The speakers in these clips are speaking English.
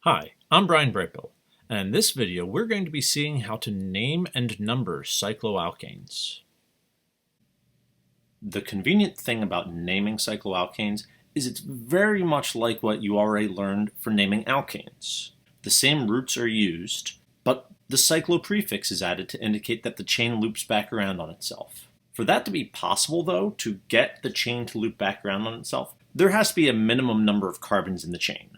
Hi, I'm Brian Brightbill, and in this video we're going to be seeing how to name and number cycloalkanes. The convenient thing about naming cycloalkanes is it's very much like what you already learned for naming alkanes. The same roots are used, but the cyclo prefix is added to indicate that the chain loops back around on itself. For that to be possible, though, to get the chain to loop back around on itself, there has to be a minimum number of carbons in the chain.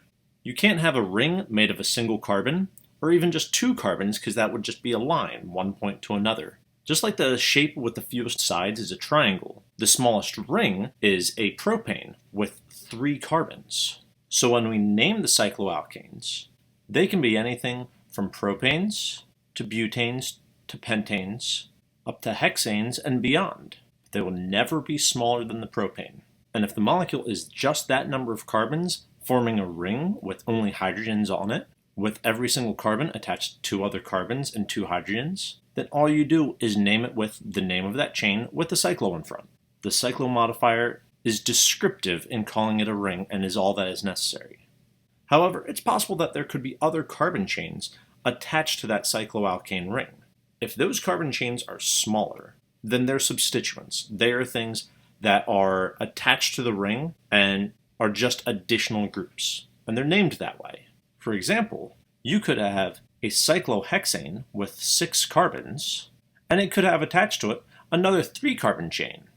You can't have a ring made of a single carbon, or even just two carbons, because that would just be a line, one point to another. Just like the shape with the fewest sides is a triangle, the smallest ring is a propane with 3 carbons. So when we name the cycloalkanes, they can be anything from propanes, to butanes, to pentanes, up to hexanes and beyond. They will never be smaller than the propane. And if the molecule is just that number of carbons, forming a ring with only hydrogens on it, with every single carbon attached to 2 other carbons and 2 hydrogens, then all you do is name it with the name of that chain with the cyclo in front. The cyclo modifier is descriptive in calling it a ring and is all that is necessary. However, it's possible that there could be other carbon chains attached to that cycloalkane ring. If those carbon chains are smaller, then they're substituents. They are things that are attached to the ring and are just additional groups, and they're named that way. For example, you could have a cyclohexane with 6 carbons, and it could have attached to it another 3 carbon chain.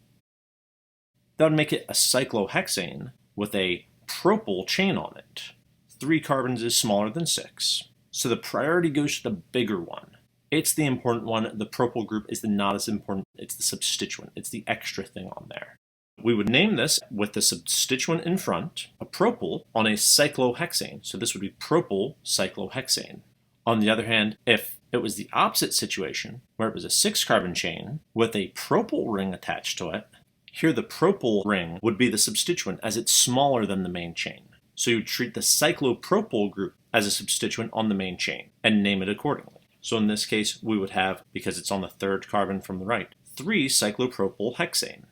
That would make it a cyclohexane with a propyl chain on it. 3 carbons is smaller than 6, so the priority goes to the bigger one. It's the important one. The propyl group is the not as important. It's the substituent. It's the extra thing on there. We would name this with the substituent in front, a propyl, on a cyclohexane. So this would be propyl cyclohexane. On the other hand, if it was the opposite situation, where it was a 6 carbon chain with a propyl ring attached to it, here the propyl ring would be the substituent as it's smaller than the main chain. So you would treat the cyclopropyl group as a substituent on the main chain and name it accordingly. So in this case, we would have, because it's on the 3rd carbon from the right, 3 cyclopropyl hexane.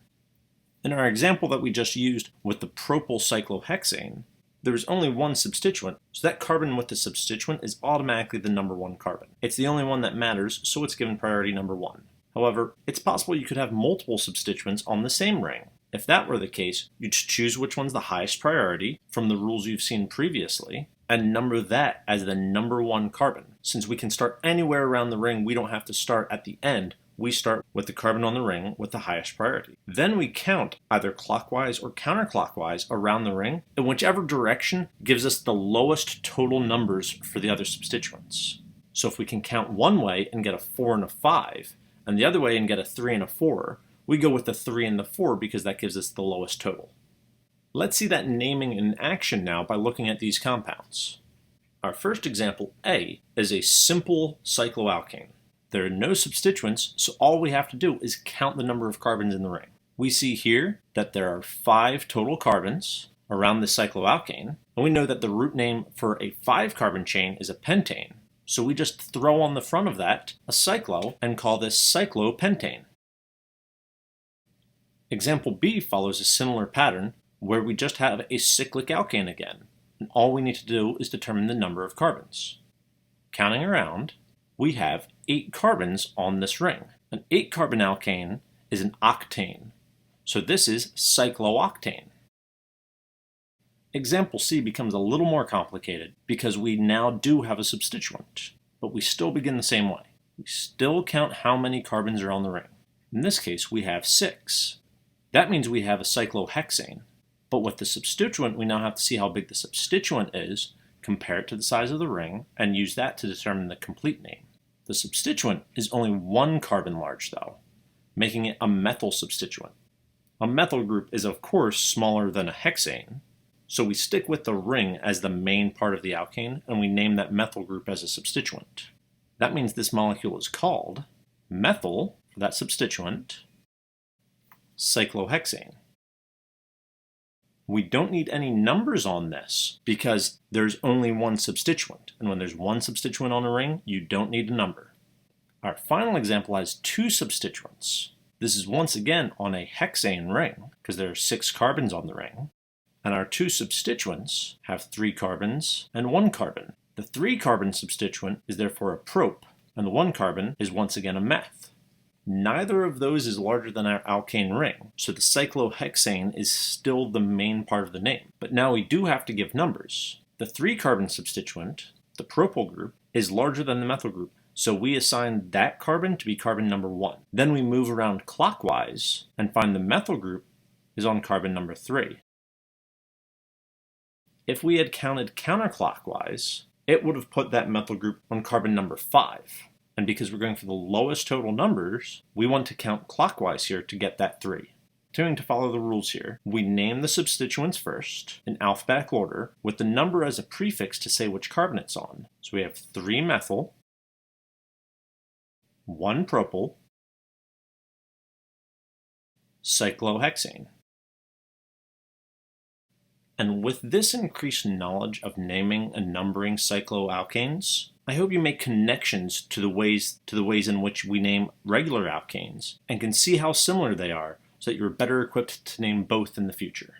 In our example that we just used with the propyl cyclohexane, there is only one substituent, so that carbon with the substituent is automatically the number 1 carbon. It's the only one that matters, so it's given priority number 1. However, it's possible you could have multiple substituents on the same ring. If that were the case, you'd choose which one's the highest priority from the rules you've seen previously, and number that as the number 1 carbon. Since we can start anywhere around the ring, we don't have to start at the end. We start with the carbon on the ring with the highest priority. Then we count either clockwise or counterclockwise around the ring, in whichever direction gives us the lowest total numbers for the other substituents. So if we can count one way and get a 4 and a 5, and the other way and get a 3 and a 4, we go with the 3 and the 4 because that gives us the lowest total. Let's see that naming in action now by looking at these compounds. Our first example, A, is a simple cycloalkane. There are no substituents, so all we have to do is count the number of carbons in the ring. We see here that there are 5 total carbons around the cycloalkane, and we know that the root name for a 5 carbon chain is a pentane. So we just throw on the front of that a cyclo and call this cyclopentane. Example B follows a similar pattern where we just have a cyclic alkane again, and all we need to do is determine the number of carbons. Counting around, we have 8 carbons on this ring. An 8 carbon alkane is an octane, so this is cyclooctane. Example C becomes a little more complicated because we now do have a substituent, but we still begin the same way. We still count how many carbons are on the ring. In this case, we have 6. That means we have a cyclohexane, but with the substituent, we now have to see how big the substituent is, compare it to the size of the ring, and use that to determine the complete name. The substituent is only 1 carbon large, though, making it a methyl substituent. A methyl group is, of course, smaller than a hexane, so we stick with the ring as the main part of the alkane, and we name that methyl group as a substituent. That means this molecule is called methyl, for that substituent, cyclohexane. We don't need any numbers on this because there's only one substituent. And when there's one substituent on a ring, you don't need a number. Our final example has 2 substituents. This is once again on a hexane ring because there are 6 carbons on the ring. And our 2 substituents have 3 carbons and 1 carbon. The 3-carbon substituent is therefore a prop, and the 1-carbon is once again a meth. Neither of those is larger than our alkane ring, so the cyclohexane is still the main part of the name. But now we do have to give numbers. The 3-carbon substituent, the propyl group, is larger than the methyl group, so we assign that carbon to be carbon number 1. Then we move around clockwise and find the methyl group is on carbon number 3. If we had counted counterclockwise, it would have put that methyl group on carbon number 5. And because we're going for the lowest total numbers, we want to count clockwise here to get that 3. Continuing to follow the rules here, we name the substituents first, in alphabetical order, with the number as a prefix to say which carbon it's on. So we have 3-methyl, 1-propyl, cyclohexane. And with this increased knowledge of naming and numbering cycloalkanes, I hope you make connections to the ways in which we name regular alkanes and can see how similar they are so that you're better equipped to name both in the future.